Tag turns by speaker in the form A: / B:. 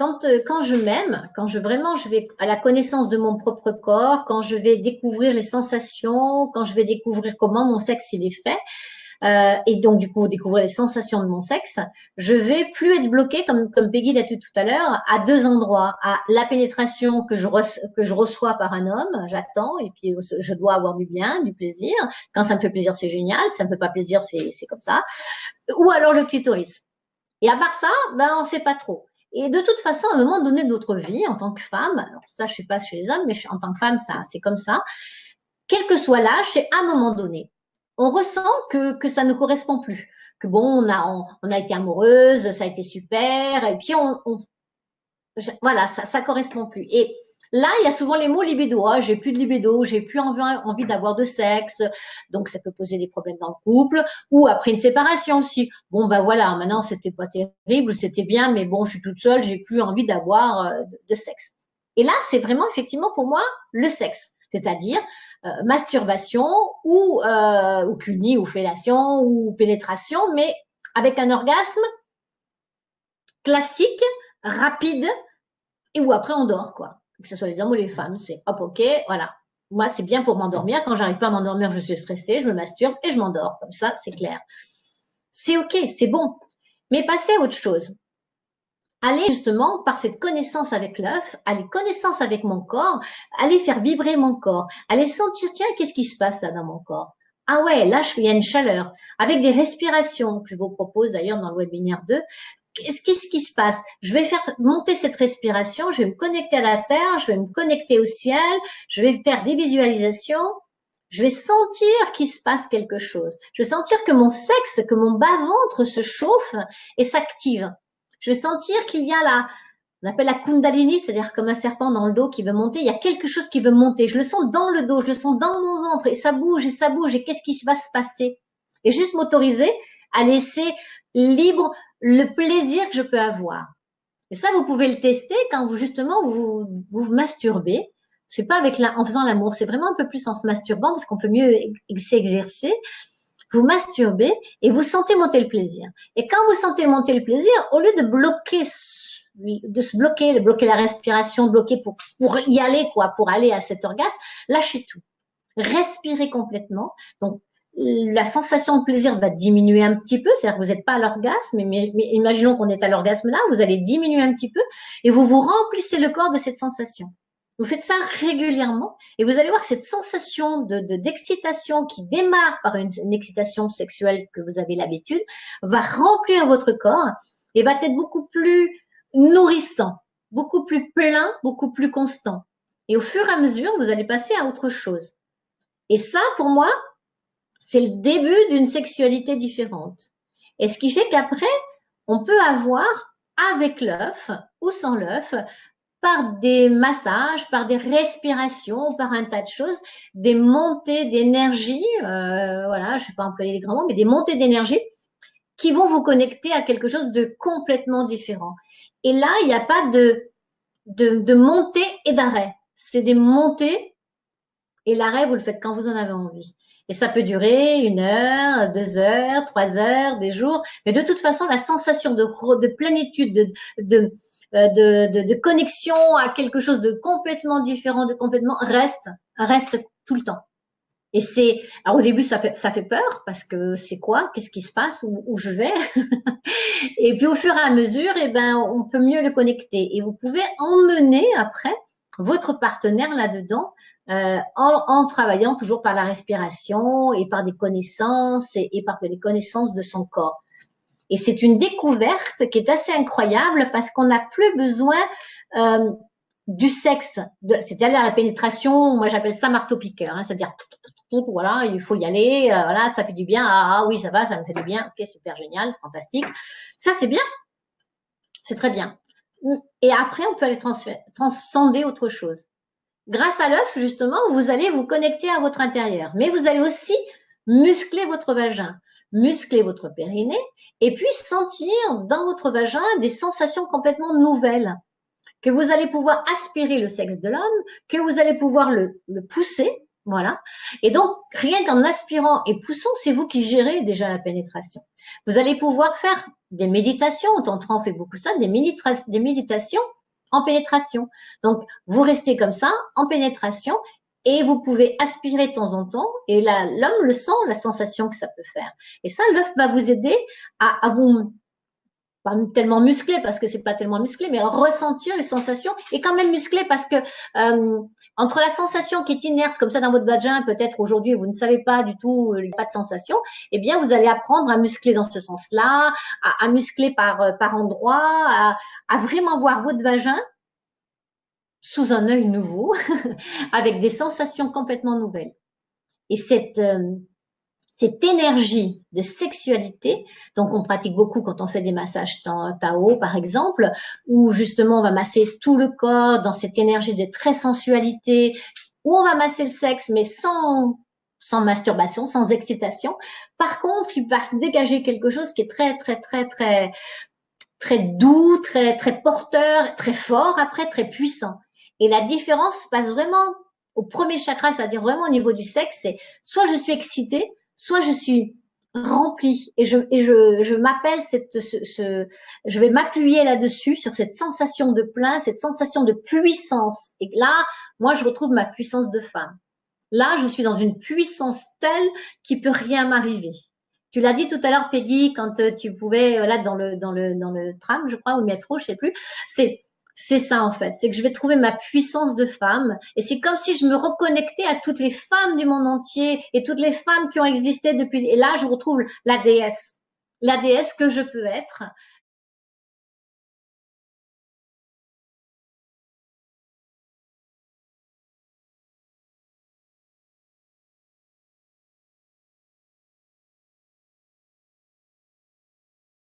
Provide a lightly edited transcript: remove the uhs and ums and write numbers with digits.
A: quand je m'aime, quand vraiment je vais à la connaissance de mon propre corps, quand je vais découvrir les sensations, quand je vais découvrir comment mon sexe il est fait, et donc du coup découvrir les sensations de mon sexe, je vais plus être bloquée comme Peggy l'a dit tout à l'heure à deux endroits, à la pénétration que je reçois par un homme, j'attends et puis je dois avoir du bien, du plaisir. Quand ça me fait plaisir, c'est génial. Ça me fait pas plaisir, c'est comme ça. Ou alors le clitoris. Et à part ça, ben on sait pas trop. Et de toute façon, à un moment donné de notre vie, en tant que femme, alors ça je sais pas chez les hommes, mais en tant que femme, ça c'est comme ça. Quel que soit l'âge, c'est à un moment donné, on ressent que ça ne correspond plus. Que bon, on a été amoureuse, ça a été super, et puis voilà, ça correspond plus. Et là, il y a souvent les mots libido. Ah, j'ai plus de libido, j'ai plus envie d'avoir de sexe. Donc, ça peut poser des problèmes dans le couple. Ou après une séparation aussi. Bon, ben voilà, maintenant, c'était pas terrible, c'était bien, mais bon, je suis toute seule, j'ai plus envie d'avoir de sexe. Et là, c'est vraiment effectivement pour moi le sexe. C'est-à-dire masturbation ou cuni ou fellation ou pénétration, mais avec un orgasme classique, rapide, et où après on dort, quoi. Que ce soit les hommes ou les femmes, c'est hop, ok, voilà. Moi, c'est bien pour m'endormir. Quand j'arrive pas à m'endormir, je suis stressée, je me masturbe et je m'endors. Comme ça, c'est clair. C'est ok, c'est bon. Mais passez à autre chose. Allez justement, par cette connaissance avec l'œuf, aller connaissance avec mon corps, aller faire vibrer mon corps, aller sentir, tiens, qu'est-ce qui se passe là dans mon corps? Ah ouais, là, il y a une chaleur. Avec des respirations que je vous propose d'ailleurs dans le webinaire 2, qu'est-ce qui se passe? Je vais faire monter cette respiration, je vais me connecter à la terre, je vais me connecter au ciel, je vais faire des visualisations, je vais sentir qu'il se passe quelque chose. Je vais sentir que mon sexe, que mon bas-ventre se chauffe et s'active. Je vais sentir qu'il y a on appelle la Kundalini, c'est-à-dire comme un serpent dans le dos qui veut monter. Il y a quelque chose qui veut monter. Je le sens dans le dos, je le sens dans mon ventre et ça bouge et ça bouge. Et qu'est-ce qui va se passer? Et juste m'autoriser à laisser libre le plaisir que je peux avoir. Et ça, vous pouvez le tester quand vous masturbez. C'est pas en faisant l'amour, c'est vraiment un peu plus en se masturbant parce qu'on peut mieux s'exercer. Vous masturbez et vous sentez monter le plaisir. Et quand vous sentez monter le plaisir, au lieu de bloquer la respiration, bloquer pour y aller, quoi, pour aller à cet orgasme, lâchez tout. Respirez complètement. Donc, la sensation de plaisir va diminuer un petit peu, c'est-à-dire que vous n'êtes pas à l'orgasme, mais imaginons qu'on est à l'orgasme là, vous allez diminuer un petit peu et vous vous remplissez le corps de cette sensation. Vous faites ça régulièrement et vous allez voir que cette sensation d'excitation qui démarre par une excitation sexuelle que vous avez l'habitude va remplir votre corps et va être beaucoup plus nourrissant, beaucoup plus plein, beaucoup plus constant. Et au fur et à mesure, vous allez passer à autre chose. Et ça, pour moi, c'est le début d'une sexualité différente. Et ce qui fait qu'après, on peut avoir avec l'œuf ou sans l'œuf, par des massages, par des respirations, par un tas de choses, des montées d'énergie, voilà, je ne sais pas employer les grands mots, mais des montées d'énergie qui vont vous connecter à quelque chose de complètement différent. Et là, il n'y a pas de montée et d'arrêt. C'est des montées et l'arrêt, vous le faites quand vous en avez envie. Et ça peut durer 1 heure, 2 heures, 3 heures, des jours. Mais de toute façon, la sensation de plénitude, de connexion à quelque chose de complètement différent, de complètement reste tout le temps. Et alors au début, ça fait peur parce que c'est quoi? Qu'est-ce qui se passe? Où je vais? Et puis au fur et à mesure, eh ben, on peut mieux le connecter. Et vous pouvez emmener après votre partenaire là-dedans en travaillant toujours par la respiration et par des connaissances et par des connaissances de son corps. Et c'est une découverte qui est assez incroyable parce qu'on n'a plus besoin du sexe, c'est-à-dire la pénétration, moi j'appelle ça marteau-piqueur, hein, c'est-à-dire voilà, il faut y aller, voilà, ça fait du bien, ah oui, ça va, ça me fait du bien, ok, super génial, fantastique. Ça c'est bien, c'est très bien. Et après, on peut aller transcender autre chose. Grâce à l'œuf, justement, vous allez vous connecter à votre intérieur. Mais vous allez aussi muscler votre vagin, muscler votre périnée et puis sentir dans votre vagin des sensations complètement nouvelles. Que vous allez pouvoir aspirer le sexe de l'homme, que vous allez pouvoir le pousser, Voilà. Et donc, rien qu'en aspirant et poussant, c'est vous qui gérez déjà la pénétration. Vous allez pouvoir faire des méditations. Au tantra, on fait beaucoup ça, des méditations en pénétration. Donc, vous restez comme ça, en pénétration, et vous pouvez aspirer de temps en temps. Et là, l'homme le sent, la sensation que ça peut faire. Et ça, l'œuf va vous aider à vous pas tellement musclé parce que c'est pas tellement musclé, mais ressentir les sensations et quand même musclé parce que entre la sensation qui est inerte comme ça dans votre vagin, peut-être aujourd'hui vous ne savez pas du tout, il n'y a pas de sensation, eh bien vous allez apprendre à muscler dans ce sens-là, à muscler par endroits, à vraiment voir votre vagin sous un œil nouveau, avec des sensations complètement nouvelles. Et cette énergie de sexualité, donc on pratique beaucoup quand on fait des massages Tao, par exemple, où justement on va masser tout le corps dans cette énergie de très sensualité, où on va masser le sexe, mais sans masturbation, sans excitation. Par contre, il va se dégager quelque chose qui est très, très, très, très, très doux, très, très porteur, très fort, après très puissant. Et la différence se passe vraiment au premier chakra, c'est-à-dire vraiment au niveau du sexe, c'est soit je suis excitée, soit je suis remplie et je m'appelle je vais m'appuyer là-dessus sur cette sensation de plein, cette sensation de puissance. Et là, moi, je retrouve ma puissance de femme. Là, je suis dans une puissance telle qu'il peut rien m'arriver. Tu l'as dit tout à l'heure, Peggy, quand tu pouvais, là, dans le tram, je crois, ou le métro, je sais plus. C'est ça, en fait. C'est que je vais trouver ma puissance de femme. Et c'est comme si je me reconnectais à toutes les femmes du monde entier et toutes les femmes qui ont existé depuis. Et là, je retrouve la déesse. La déesse que je peux être.